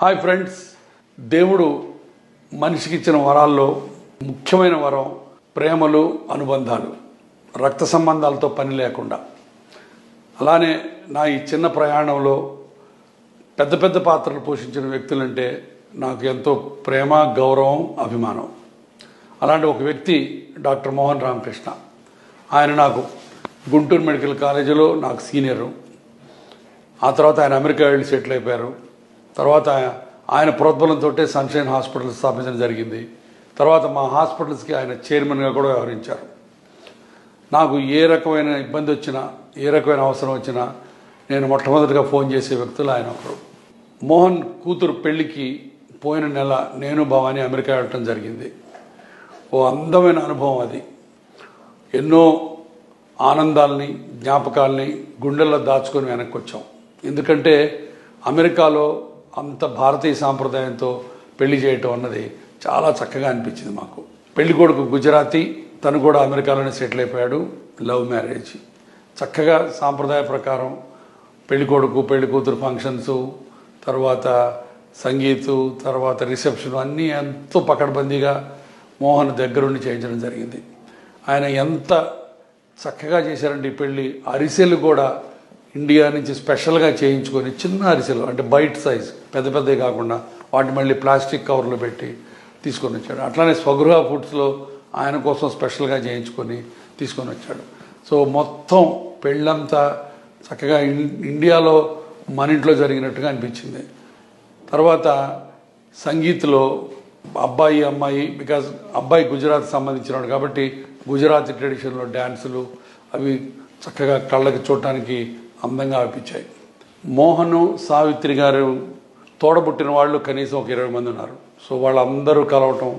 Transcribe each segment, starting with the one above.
Hi friends, దేవుడు మనిషికి ఇచ్చిన వరాల్లో ముఖ్యమైన వరం ప్రేమలు, అనుబంధాలు, రక్త సంబంధాలతో పని లేకుండా. అలానే నా ఈ చిన్న ప్రయాణంలో పెద్ద పెద్ద పాత్రలు పోషించిన వ్యక్తులంటే నాకు ఎంతో ప్రేమ, గౌరవం, అభిమానం. అలాంటి ఒక వ్యక్తి డాక్టర్ మోహన్ రామకృష్ణ. ఆయన నాకు గుంటూరు మెడికల్ కాలేజీలో నాకు సీనియరు. ఆ తర్వాత ఆయన అమెరికా వెళ్ళి సెటిల్ అయిపోయారు. తర్వాత ఆయన ప్రోద్బలంతో సన్షైన్ హాస్పిటల్ స్థాపించడం జరిగింది. తర్వాత మా హాస్పిటల్స్కి ఆయన చైర్మన్గా కూడా వ్యవహరించారు. నాకు ఏ రకమైన ఇబ్బంది వచ్చినా, ఏ రకమైన అవసరం వచ్చినా నేను మొట్టమొదటిగా ఫోన్ చేసే వ్యక్తులు ఆయన ఒకరు. మోహన్ కూతురు పెళ్లికి పోయిన నెల నేను భవాని అమెరికా వెళ్ళటం జరిగింది. ఓ అందమైన అనుభవం అది. ఎన్నో ఆనందాల్ని, జ్ఞాపకాల్ని గుండెల్లో దాచుకొని వెనక్కి వచ్చాం. ఎందుకంటే అమెరికాలో అంత భారతీయ సాంప్రదాయంతో పెళ్లి చేయటం అన్నది చాలా చక్కగా అనిపించింది మాకు. పెళ్లి కొడుకు గుజరాతీ, తను కూడా అమెరికాలోనే సెటిల్ అయిపోయాడు. Love marriage. చక్కగా సాంప్రదాయ ప్రకారం పెళ్లి కొడుకు, పెళ్లి కూతురు ఫంక్షన్స్, తర్వాత సంగీతు, తర్వాత రిసెప్షన్ అన్నీ ఎంతో పకడ్బందీగా మోహన్ దగ్గరుండి చేయించడం జరిగింది. ఆయన ఎంత చక్కగా చేశారంటే ఈ పెళ్ళి. అరిసెలు కూడా ఇండియా నుంచి స్పెషల్గా చేయించుకొని, చిన్న అరిసెలు అంటే బైట్ సైజ్, పెద్ద పెద్దవి కాకుండా వాటి మళ్ళీ ప్లాస్టిక్ కవర్లో పెట్టి తీసుకొని వచ్చాడు. అట్లానే స్వగృహ ఫుడ్స్లో ఆయన కోసం స్పెషల్గా చేయించుకొని తీసుకొని వచ్చాడు. సో మొత్తం పెళ్ళంతా చక్కగా ఇండియాలో మన ఇంట్లో జరిగినట్టుగా అనిపించింది. తర్వాత సంగీత్లో అబ్బాయి, అమ్మాయి, బికాజ్ అబ్బాయి గుజరాత్ సంబంధించినాడు కాబట్టి గుజరాతీ ట్రెడిషన్లో డ్యాన్సులు అవి చక్కగా కళ్ళకి చూడటానికి అందంగా అనిపించాయి. మోహను, సావిత్రి గారు తోడబుట్టిన వాళ్ళు కనీసం ఒక 20 మంది ఉన్నారు. సో వాళ్ళందరూ కలవటం,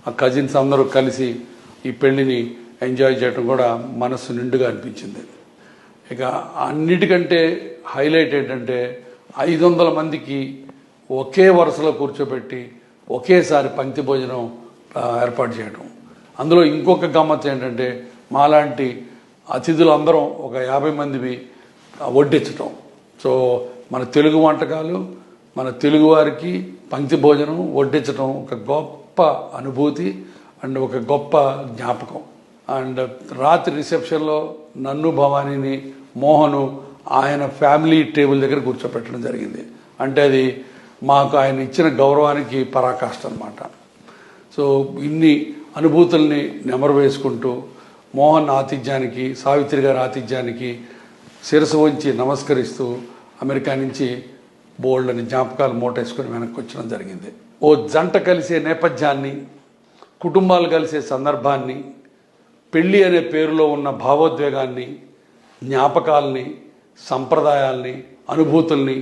ఆ కజిన్స్ అందరూ కలిసి ఈ పెళ్లిని ఎంజాయ్ చేయటం కూడా మనస్సు నిండుగా అనిపించింది. ఇక అన్నిటికంటే హైలైట్ ఏంటంటే 500 మందికి ఒకే వరుసలో కూర్చోబెట్టి ఒకేసారి పంక్తి భోజనం ఏర్పాటు చేయడం. అందులో ఇంకొక గమ్మత్తు ఏంటంటే మాలాంటి అతిథులు అందరం ఒక 50 మందివి వడ్డించటం. సో మన తెలుగు వంటకాలు, మన తెలుగువారికి పంక్తి భోజనం వడ్డించటం ఒక గొప్ప అనుభూతి అండ్ ఒక గొప్ప జ్ఞాపకం. అండ్ రాత్రి రిసెప్షన్లో నన్ను, భవానీని, మోహను ఆయన ఫ్యామిలీ టేబుల్ దగ్గర కూర్చోపెట్టడం జరిగింది. అంటే అది మాకు ఆయన ఇచ్చిన గౌరవానికి పరాకాష్ట అనమాట. సో ఇన్ని అనుభూతుల్ని నెమరు వేసుకుంటూ మోహన్ ఆతిథ్యానికి, సావిత్రి గారి ఆతిథ్యానికి శిరసు వంచి నమస్కరిస్తూ అమెరికా నుంచి బోల్డ్ని జ్ఞాపకాలు మూటేసుకొని వెనక్కి వచ్చడం జరిగింది. ఓ జంట కలిసే నేపథ్యాన్ని, కుటుంబాలు కలిసే సందర్భాన్ని, పెళ్ళి అనే పేరులో ఉన్న భావోద్వేగాన్ని, జ్ఞాపకాల్ని, సంప్రదాయాల్ని, అనుభూతుల్ని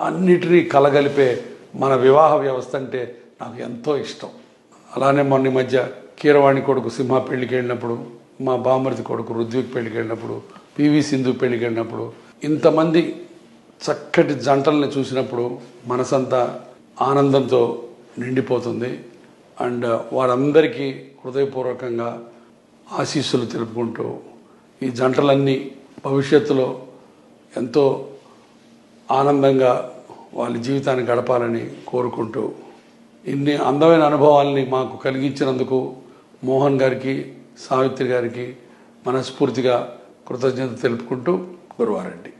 అన్నిటినీ కలగలిపే మన వివాహ వ్యవస్థ అంటే నాకు ఎంతో ఇష్టం. అలానే మొన్న మధ్య కీరవాణి కొడుకు సింహ పెళ్లికి వెళ్ళినప్పుడు, మా బామర్ది కొడుకు రుద్విక్ పెళ్లికి వెళ్ళినప్పుడు, పివి సింధు పెళ్లికి వెళ్ళినప్పుడు ఇంతమంది చక్కటి జంటల్ని చూసినప్పుడు మనసంతా ఆనందంతో నిండిపోతుంది. అండ్ వారందరికీ హృదయపూర్వకంగా ఆశీస్సులు తెలుపుకుంటూ ఈ జంటలన్నీ భవిష్యత్తులో ఎంతో ఆనందంగా వాళ్ళ జీవితాన్ని గడపాలని కోరుకుంటూ ఇన్ని అందమైన అనుభవాల్ని మాకు కలిగించినందుకు మోహన్ గారికి, సావిత్రి గారికి మనస్ఫూర్తిగా కృతజ్ఞత తెలుపుకుంటూ గురువారెడ్డి.